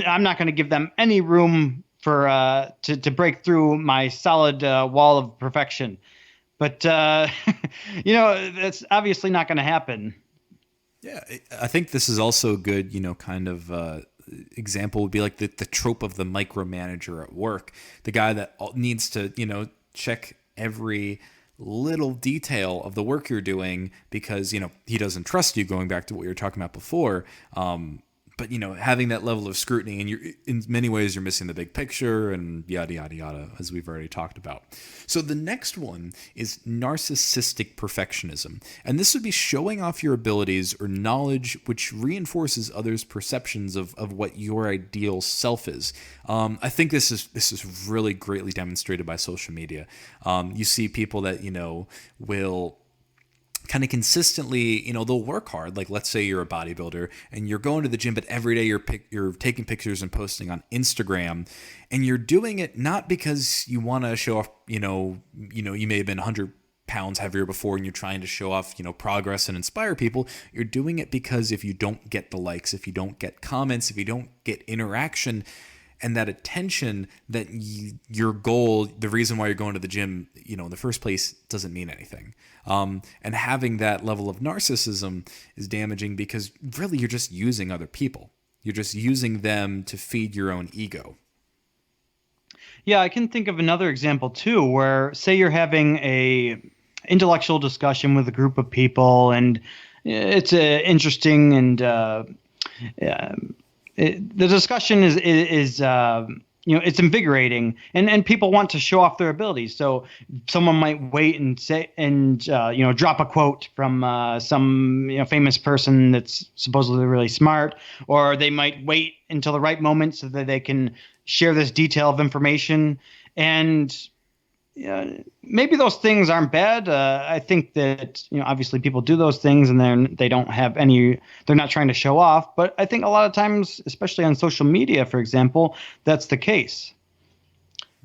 I'm not going to give them any room for to break through my solid wall of perfection. But that's obviously not going to happen. Yeah, I think this is also a good, kind of example would be like the trope of the micromanager at work, the guy that needs to, check every little detail of the work you're doing because, he doesn't trust you, going back to what you were talking about before. But, having that level of scrutiny, and you're, in many ways, you're missing the big picture and yada, yada, yada, as we've already talked about. So the next one is narcissistic perfectionism. And this would be showing off your abilities or knowledge, which reinforces others' perceptions of what your ideal self is. I think this is really greatly demonstrated by social media. You see people that, will kind of consistently, they'll work hard. Like, let's say you're a bodybuilder and you're going to the gym, but every day you're taking pictures and posting on Instagram, and you're doing it not because you want to show off, you may have been 100 pounds heavier before and you're trying to show off, progress and inspire people. You're doing it because if you don't get the likes, if you don't get comments, if you don't get interaction and that attention, that your goal, the reason why you're going to the gym, in the first place, doesn't mean anything. And having that level of narcissism is damaging because really you're just using other people. You're just using them to feed your own ego. Yeah, I can think of another example too, where say you're having a intellectual discussion with a group of people, and it's interesting and the discussion is it's invigorating, and people want to show off their abilities. So someone might wait and say drop a quote from some famous person that's supposedly really smart, or they might wait until the right moment so that they can share this detail of information. And maybe those things aren't bad. I think that obviously people do those things, and then they don't have any. They're not trying to show off. But I think a lot of times, especially on social media, for example, that's the case.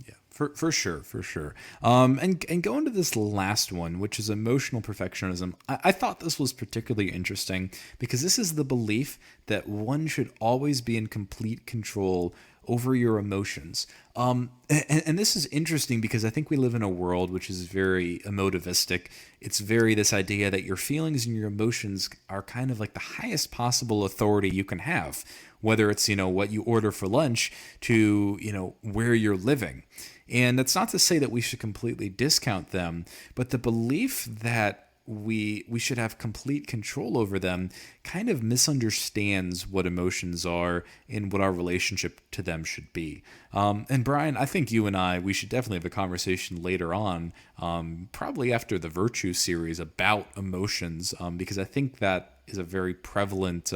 Yeah, for sure, for sure. And going to this last one, which is emotional perfectionism, I thought this was particularly interesting because this is the belief that one should always be in complete control over your emotions. And this is interesting because I think we live in a world which is very emotivistic. It's very this idea that your feelings and your emotions are kind of like the highest possible authority you can have, whether it's, what you order for lunch to, where you're living. And that's not to say that we should completely discount them, but the belief that we should have complete control over them kind of misunderstands what emotions are and what our relationship to them should be. And Brian, I think you and we should definitely have a conversation later on, probably after the Virtue series, about emotions, because I think that is a very prevalent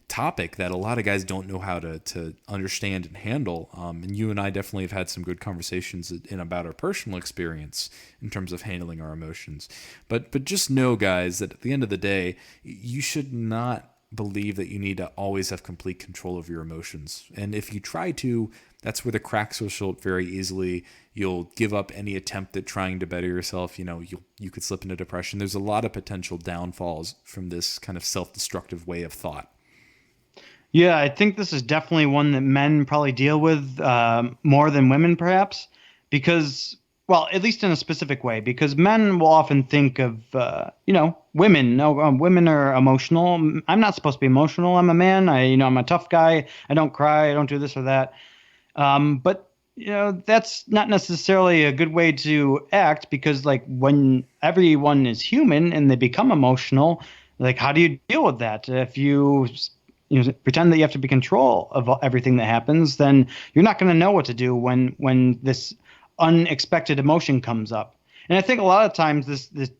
topic that a lot of guys don't know how to understand and handle. And you and I definitely have had some good conversations about our personal experience in terms of handling our emotions. But just know, guys, that at the end of the day, you should not believe that you need to always have complete control of your emotions. And if you try to, that's where the cracks will show up very easily. You'll give up any attempt at trying to better yourself. You could slip into depression. There's a lot of potential downfalls from this kind of self-destructive way of thought. Yeah, I think this is definitely one that men probably deal with more than women, perhaps, because, well, at least in a specific way, because men will often think of, women. No, women are emotional. I'm not supposed to be emotional. I'm a man. I'm a tough guy. I don't cry. I don't do this or that. But that's not necessarily a good way to act, because, like, when everyone is human and they become emotional, like, how do you deal with that? If you pretend that you have to be in control of everything that happens, then you're not going to know what to do when this unexpected emotion comes up. And I think a lot of times this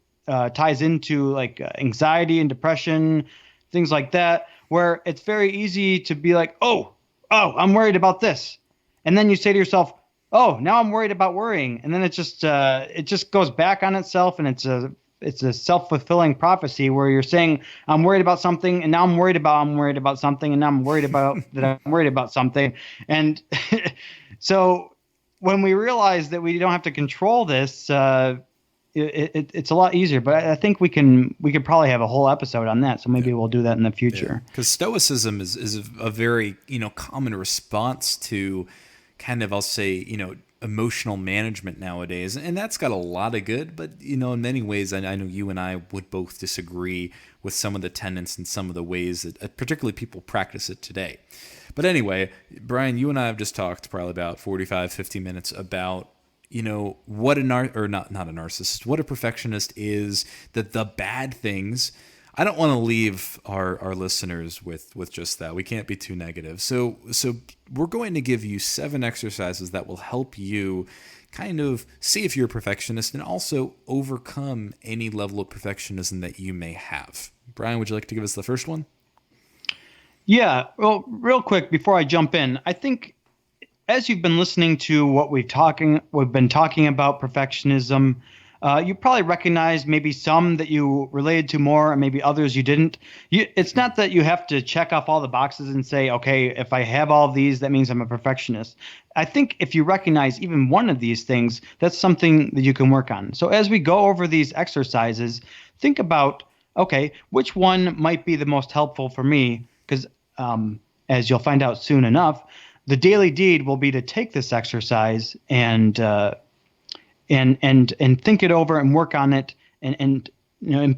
ties into like anxiety and depression, things like that, where it's very easy to be like, oh, I'm worried about this. And then you say to yourself, oh, now I'm worried about worrying. And then it just goes back on itself, and it's a self-fulfilling prophecy where you're saying, I'm worried about something, and now I'm worried about something, and now I'm worried about that I'm worried about something. And so when we realize that we don't have to control this, it's a lot easier. But I think we could probably have a whole episode on that. So maybe we'll do that in the future. Because Stoicism is a very, common response to kind of, I'll say, emotional management nowadays, and that's got a lot of good, but in many ways I know you and I would both disagree with some of the tenets and some of the ways that particularly people practice it today. But anyway, Brian, you and I have just talked probably about 45-50 minutes about what not a narcissist, what a perfectionist is, that the bad things. I don't want to leave our listeners with just that. We can't be too negative. So we're going to give you 7 exercises that will help you kind of see if you're a perfectionist and also overcome any level of perfectionism that you may have. Brian, would you like to give us the first one? Yeah. Well, real quick before I jump in, I think as you've been listening to what we've been talking about perfectionism, you probably recognize maybe some that you related to more, and maybe others you didn't. It's not that you have to check off all the boxes and say, okay, if I have all of these, that means I'm a perfectionist. I think if you recognize even one of these things, that's something that you can work on. So as we go over these exercises, think about, okay, which one might be the most helpful for me? Because as you'll find out soon enough, the daily deed will be to take this exercise and think it over and work on it and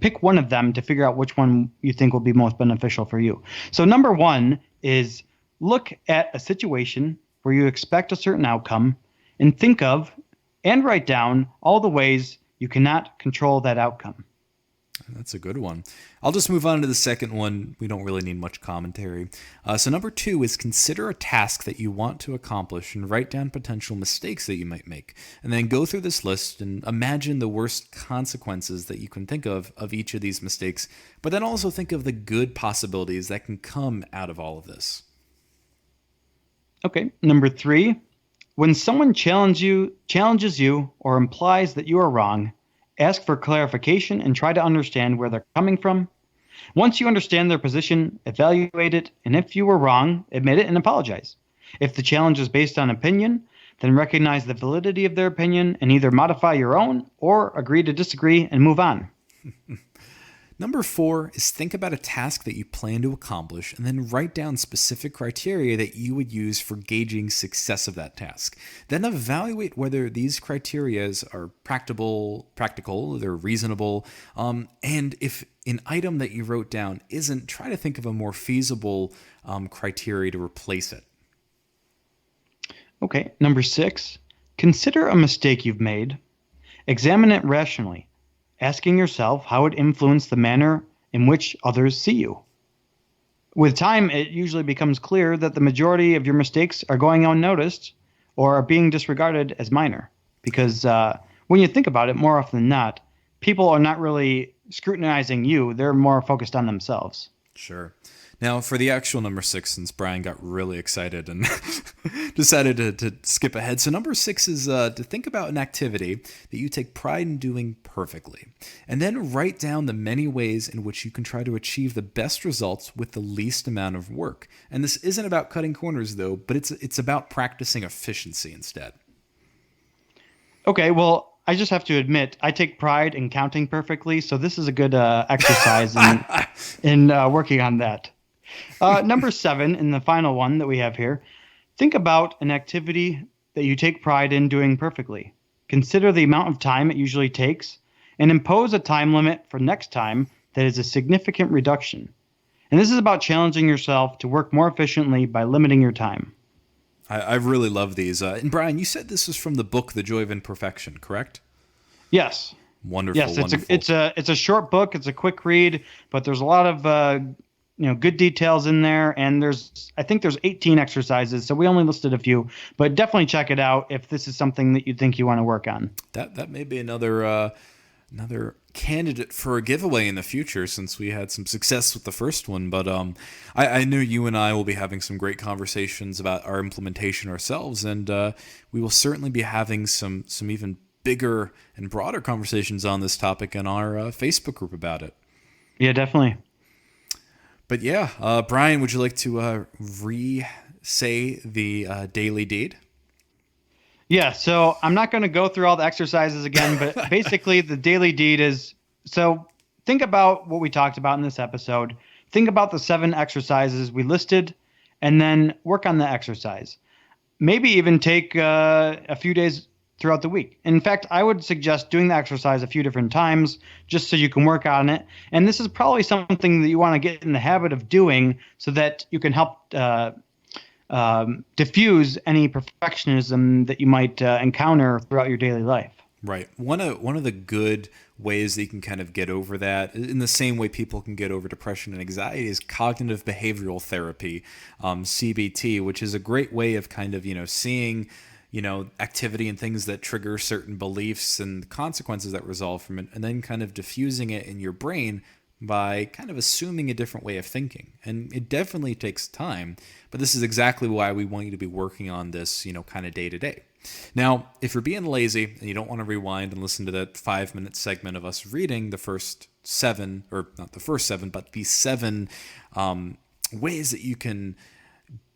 pick one of them to figure out which one you think will be most beneficial for you. So number 1 is look at a situation where you expect a certain outcome and think of and write down all the ways you cannot control that outcome. That's a good one. I'll just move on to the second one. We don't really need much commentary. So number 2 is consider a task that you want to accomplish and write down potential mistakes that you might make. And then go through this list and imagine the worst consequences that you can think of each of these mistakes. But then also think of the good possibilities that can come out of all of this. Okay. Number 3, when someone challenges you or implies that you are wrong, ask for clarification and try to understand where they're coming from. Once you understand their position, evaluate it, and if you were wrong, admit it and apologize. If the challenge is based on opinion, then recognize the validity of their opinion and either modify your own or agree to disagree and move on. Number 4 is think about a task that you plan to accomplish and then write down specific criteria that you would use for gauging success of that task. Then evaluate whether these criteria are practical, they're reasonable, and if an item that you wrote down isn't, try to think of a more feasible criteria to replace it. Okay, number 6, consider a mistake you've made. Examine it rationally, asking yourself how it influenced the manner in which others see you. With time, it usually becomes clear that the majority of your mistakes are going unnoticed or are being disregarded as minor. Because when you think about it, more often than not, people are not really scrutinizing you. They're more focused on themselves. Sure. Now, for the actual number 6, since Brian got really excited and decided to skip ahead. So number 6 is to think about an activity that you take pride in doing perfectly. And then write down the many ways in which you can try to achieve the best results with the least amount of work. And this isn't about cutting corners, though, but it's about practicing efficiency instead. Okay, well, I just have to admit, I take pride in counting perfectly, so this is a good exercise in working on that. Number 7, and the final one that we have here, think about an activity that you take pride in doing perfectly. Consider the amount of time it usually takes, and impose a time limit for next time that is a significant reduction. And this is about challenging yourself to work more efficiently by limiting your time. I really love these. And Brian, you said this was from the book The Joy of Imperfection, correct? Yes. Wonderful. Yes, wonderful. it's a short book. It's a quick read, but there's a lot of good details in there. And I think there's 18 exercises, so we only listed a few. But definitely check it out if this is something that you think you want to work on. That may be another candidate for a giveaway in the future, since we had some success with the first one. But I know you and I will be having some great conversations about our implementation ourselves, and we will certainly be having some even bigger and broader conversations on this topic in our Facebook group about it. Yeah, definitely. But yeah, Brian, would you like to re-say the daily deed? Yeah, so I'm not going to go through all the exercises again, but basically the daily deed is, so think about what we talked about in this episode. Think about the 7 exercises we listed, and then work on the exercise. Maybe even take a few days throughout the week. In fact, I would suggest doing the exercise a few different times just so you can work on it. And this is probably something that you want to get in the habit of doing so that you can help diffuse any perfectionism that you might encounter throughout your daily life. Right. One of the good ways that you can kind of get over that, in the same way people can get over depression and anxiety, is cognitive behavioral therapy, CBT, which is a great way of kind of, seeing, activity and things that trigger certain beliefs and consequences that result from it, and then kind of diffusing it in your brain by kind of assuming a different way of thinking. And it definitely takes time, but this is exactly why we want you to be working on this, kind of day to day. Now, if you're being lazy and you don't want to rewind and listen to that 5-minute segment of us reading the first 7, or not the first 7, but the 7 ways that you can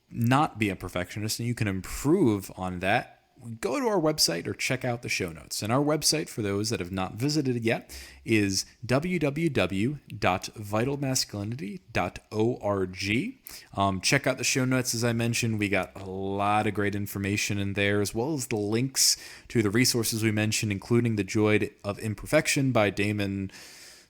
not be a perfectionist and you can improve on that, go to our website or check out the show notes. And our website, for those that have not visited it yet, is www.vitalmasculinity.org. Check out the show notes. As I mentioned, we got a lot of great information in there, as well as the links to the resources we mentioned, including The Joy of Imperfection by Damon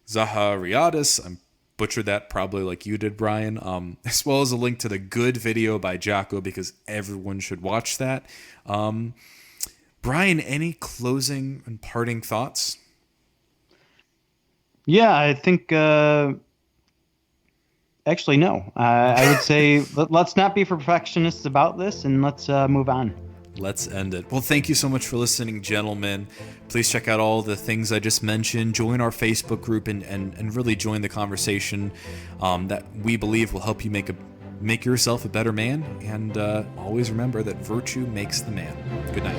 Zahariadis. I'm butchered that probably like you did, Brian, as well as a link to the good video by Jocko, because everyone should watch that. Brian, any closing and parting thoughts? Yeah, I think actually no. I would say let's not be perfectionists about this, and let's move on. Let's end it. Well, thank you so much for listening, gentlemen. Please check out all the things I just mentioned. Join our Facebook group and really join the conversation that we believe will help you make yourself a better man. And always remember that virtue makes the man. Good night.